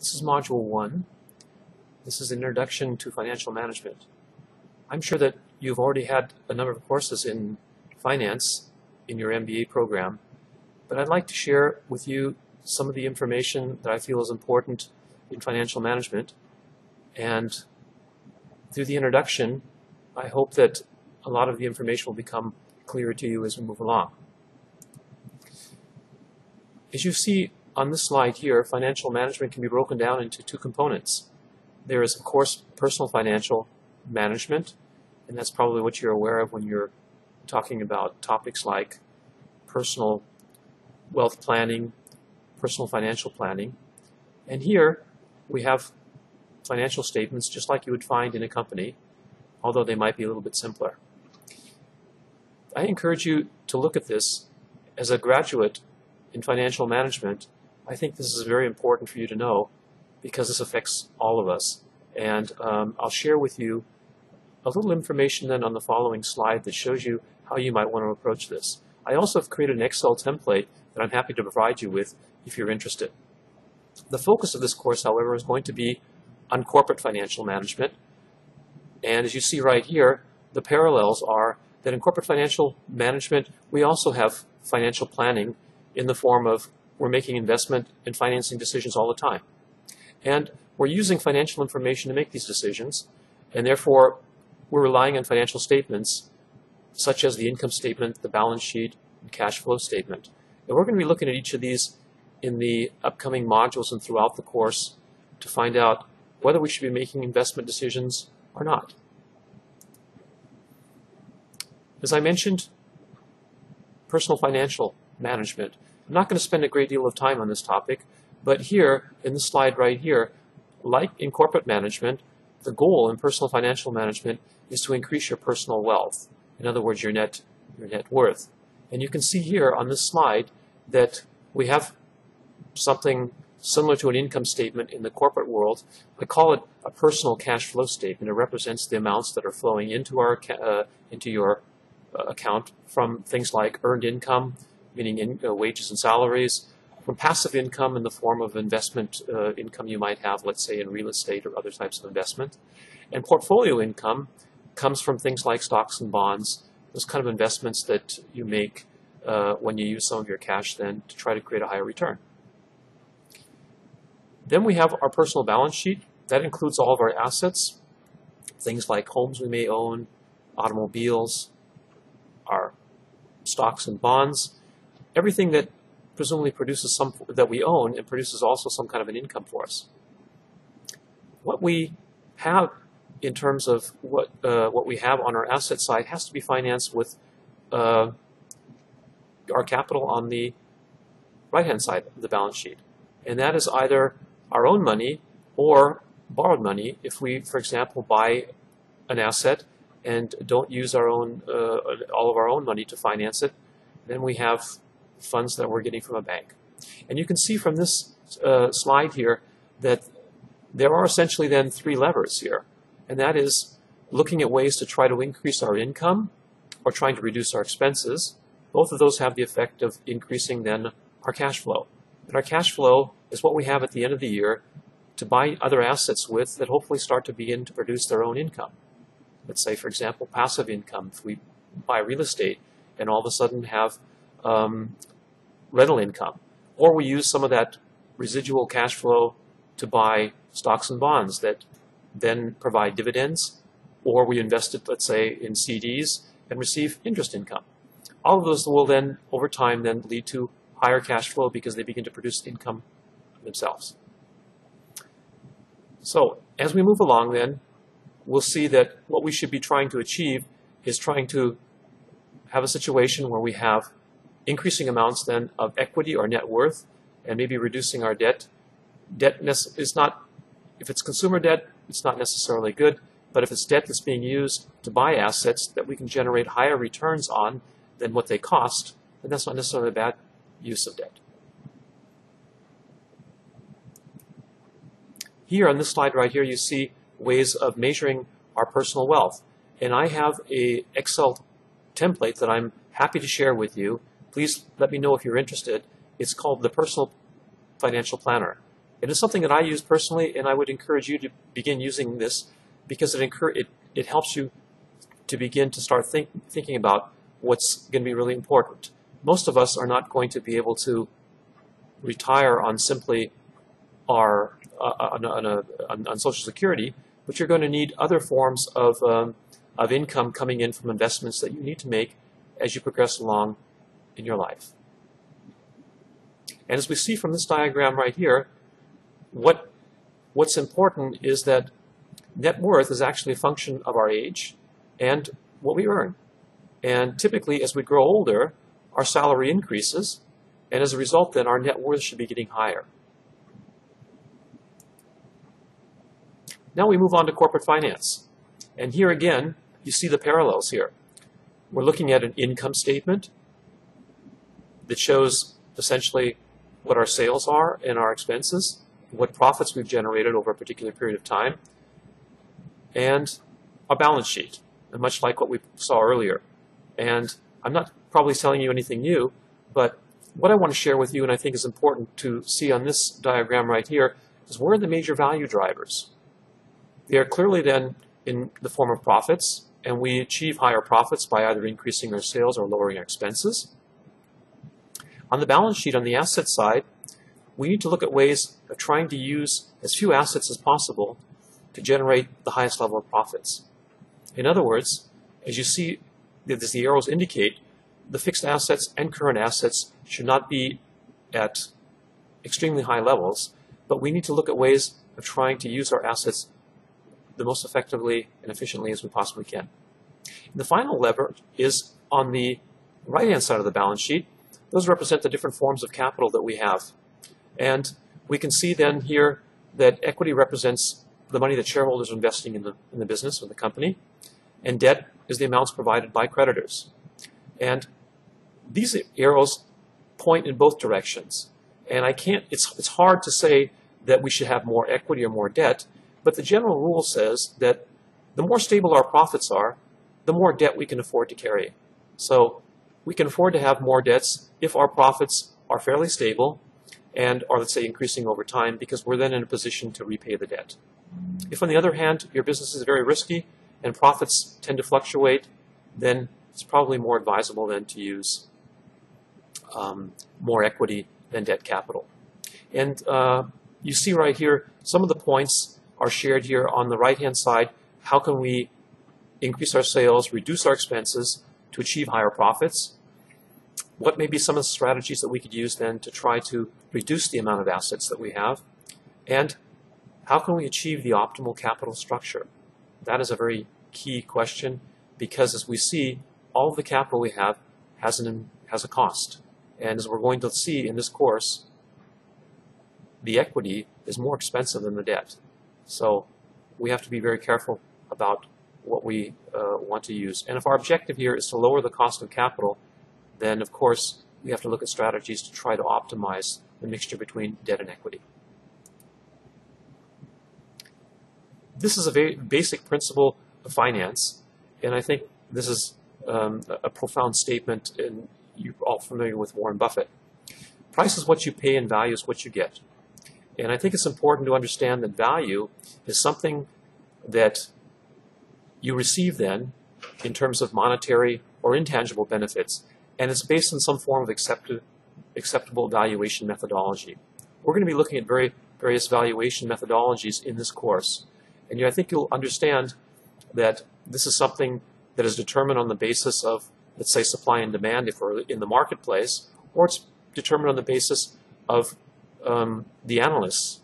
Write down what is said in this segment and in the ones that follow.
This is Module 1. This is an Introduction to Financial Management. I'm sure that you've already had a number of courses in finance in your MBA program, but I'd like to share with you some of the information that I feel is important in financial management. And through the introduction, I hope that a lot of the information will become clearer to you as we move along. As you see on this slide here, financial management can be broken down into two components. There is, of course, personal financial management, and that's probably what you're aware of when you're talking about topics like personal wealth planning, personal financial planning. And here we have financial statements just like you would find in a company, although they might be a little bit simpler. I encourage you to look at this as a graduate in financial management. I think this is very important for you to know because this affects all of us. And I'll share with you a little information then on the following slide that shows you how you might want to approach this. I also have created an Excel template that I'm happy to provide you with if you're interested. The focus of this course, however, is going to be on corporate financial management. And as you see right here, the parallels are that in corporate financial management, we also have financial planning in the form of we're making investment and financing decisions all the time. And we're using financial information to make these decisions, and therefore we're relying on financial statements such as the income statement, the balance sheet, and cash flow statement. And we're going to be looking at each of these in the upcoming modules and throughout the course to find out whether we should be making investment decisions or not. As I mentioned, personal financial management. I'm not going to spend a great deal of time on this topic, but here, in this slide right here, like in corporate management, the goal in personal financial management is to increase your personal wealth. In other words, your net worth. And you can see here on this slide that we have something similar to an income statement in the corporate world. I call it a personal cash flow statement. It represents the amounts that are flowing into your account from things like earned income, meaning wages and salaries, from passive income in the form of investment income you might have, let's say in real estate or other types of investment. And portfolio income comes from things like stocks and bonds, those kind of investments that you make when you use some of your cash then to try to create a higher return. Then we have our personal balance sheet. That includes all of our assets, things like homes we may own, automobiles, our stocks and bonds, everything that presumably produces that we own and produces also some kind of an income for us. What we have in terms of what we have on our asset side has to be financed with our capital on the right-hand side of the balance sheet. And that is either our own money or borrowed money. If we, for example, buy an asset and don't use our own all of our own money to finance it, then we have funds that we're getting from a bank. And you can see from this slide here that there are essentially then three levers here. And that is looking at ways to try to increase our income or trying to reduce our expenses. Both of those have the effect of increasing then our cash flow. And our cash flow is what we have at the end of the year to buy other assets with that hopefully start to begin to produce their own income. Let's say, for example, passive income. If we buy real estate and all of a sudden have rental income, or we use some of that residual cash flow to buy stocks and bonds that then provide dividends, or we invest it, let's say, in CDs and receive interest income. All of those will then, over time, then lead to higher cash flow because they begin to produce income themselves. So as we move along then, we'll see that what we should be trying to achieve is trying to have a situation where we have increasing amounts then of equity or net worth and maybe reducing our debt. Debt is not, if it's consumer debt, it's not necessarily good, but if it's debt that's being used to buy assets that we can generate higher returns on than what they cost, then that's not necessarily a bad use of debt. Here on this slide right here, you see ways of measuring our personal wealth. And I have an Excel template that I'm happy to share with you. Please let me know if you're interested. It's called the Personal Financial Planner. It is something that I use personally, and I would encourage you to begin using this because it helps you to begin to start thinking about what's going to be really important. Most of us are not going to be able to retire on simply our on Social Security, but you're going to need other forms of income coming in from investments that you need to make as you progress along in your life. And as we see from this diagram right here, what's important is that net worth is actually a function of our age and what we earn. And typically, as we grow older, our salary increases, and as a result, then our net worth should be getting higher. Now we move on to corporate finance. And here again, you see the parallels here. We're looking at an income statement that shows essentially what our sales are and our expenses, what profits we've generated over a particular period of time, and a balance sheet, and much like what we saw earlier. And I'm not probably telling you anything new, but what I want to share with you, and I think is important to see on this diagram right here, is where are the major value drivers? They are clearly then in the form of profits, and we achieve higher profits by either increasing our sales or lowering our expenses. On the balance sheet, on the asset side, we need to look at ways of trying to use as few assets as possible to generate the highest level of profits. In other words, as you see, as the arrows indicate, the fixed assets and current assets should not be at extremely high levels, but we need to look at ways of trying to use our assets the most effectively and efficiently as we possibly can. And the final lever is on the right-hand side of the balance sheet. Those represent the different forms of capital that we have. And we can see then here that equity represents the money that shareholders are investing in the business or the company, and debt is the amounts provided by creditors. And these arrows point in both directions. And it's hard to say that we should have more equity or more debt, but the general rule says that the more stable our profits are, the more debt we can afford to carry. So we can afford to have more debts if our profits are fairly stable and are, let's say, increasing over time, because we're then in a position to repay the debt. If, on the other hand, your business is very risky and profits tend to fluctuate, then it's probably more advisable then to use more equity than debt capital. And you see right here, some of the points are shared here on the right-hand side. How can we increase our sales, reduce our expenses to achieve higher profits? What may be some of the strategies that we could use then to try to reduce the amount of assets that we have? And how can we achieve the optimal capital structure? That is a very key question, because as we see, all of the capital we have has a cost. And as we're going to see in this course, the equity is more expensive than the debt. So we have to be very careful about what we want to use. And if our objective here is to lower the cost of capital, then of course we have to look at strategies to try to optimize the mixture between debt and equity. This is a very basic principle of finance, and I think this is a profound statement, and you're all familiar with Warren Buffett. Price is what you pay and value is what you get. And I think it's important to understand that value is something that you receive then in terms of monetary or intangible benefits, and it's based on some form of acceptable valuation methodology. We're going to be looking at various valuation methodologies in this course. And I think you'll understand that this is something that is determined on the basis of, let's say, supply and demand if we're in the marketplace, or it's determined on the basis of the analyst's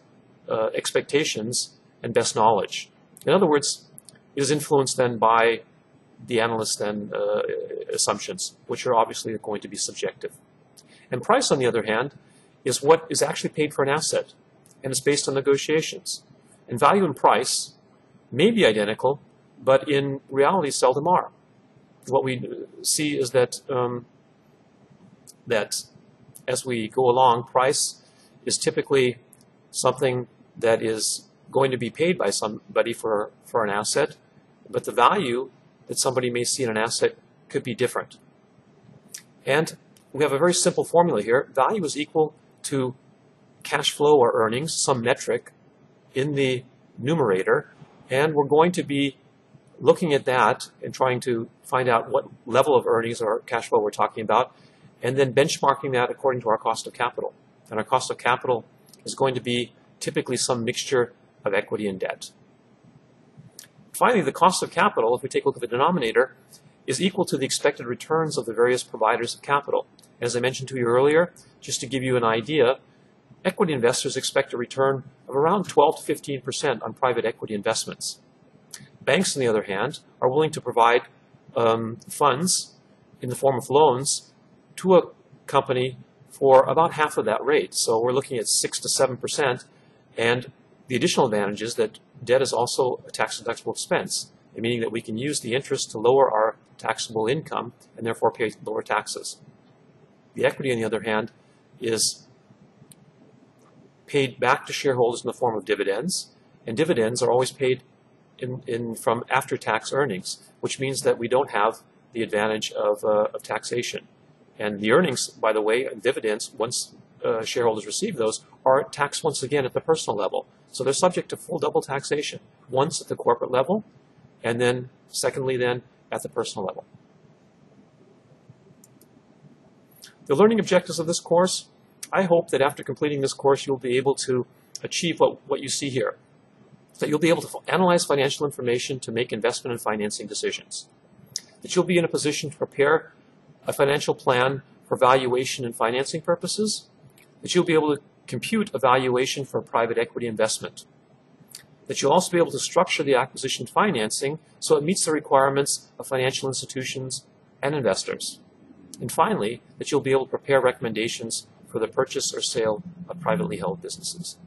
expectations and best knowledge. In other words, it is influenced then by the analyst's then assumptions, which are obviously going to be subjective. And price, on the other hand, is what is actually paid for an asset, and it's based on negotiations. And value and price may be identical, but in reality seldom are. What we see is that that as we go along, price is typically something that is going to be paid by somebody for an asset, but the value that somebody may see in an asset could be different. And we have a very simple formula here. Value is equal to cash flow or earnings, some metric, in the numerator, and we're going to be looking at that and trying to find out what level of earnings or cash flow we're talking about, and then benchmarking that according to our cost of capital. And our cost of capital is going to be typically some mixture of equity and debt. Finally, the cost of capital, if we take a look at the denominator, is equal to the expected returns of the various providers of capital. As I mentioned to you earlier, just to give you an idea, equity investors expect a return of around 12 to 15% on private equity investments. Banks, on the other hand, are willing to provide funds in the form of loans to a company for about half of that rate. So we're looking at 6 to 7%, and the additional advantage is that debt is also a tax-deductible expense, meaning that we can use the interest to lower our taxable income and therefore pay lower taxes. The equity, on the other hand, is paid back to shareholders in the form of dividends, and dividends are always paid from after-tax earnings, which means that we don't have the advantage of taxation. And the earnings, by the way, dividends, once shareholders receive those, are taxed once again at the personal level. So they're subject to full double taxation, once at the corporate level, and then secondly then at the personal level. The learning objectives of this course, I hope that after completing this course you'll be able to achieve what you see here. That you'll be able to analyze financial information to make investment and financing decisions. That you'll be in a position to prepare a financial plan for valuation and financing purposes. That you'll be able to compute a valuation for a private equity investment. That you'll also be able to structure the acquisition financing so it meets the requirements of financial institutions and investors. And finally, that you'll be able to prepare recommendations for the purchase or sale of privately held businesses.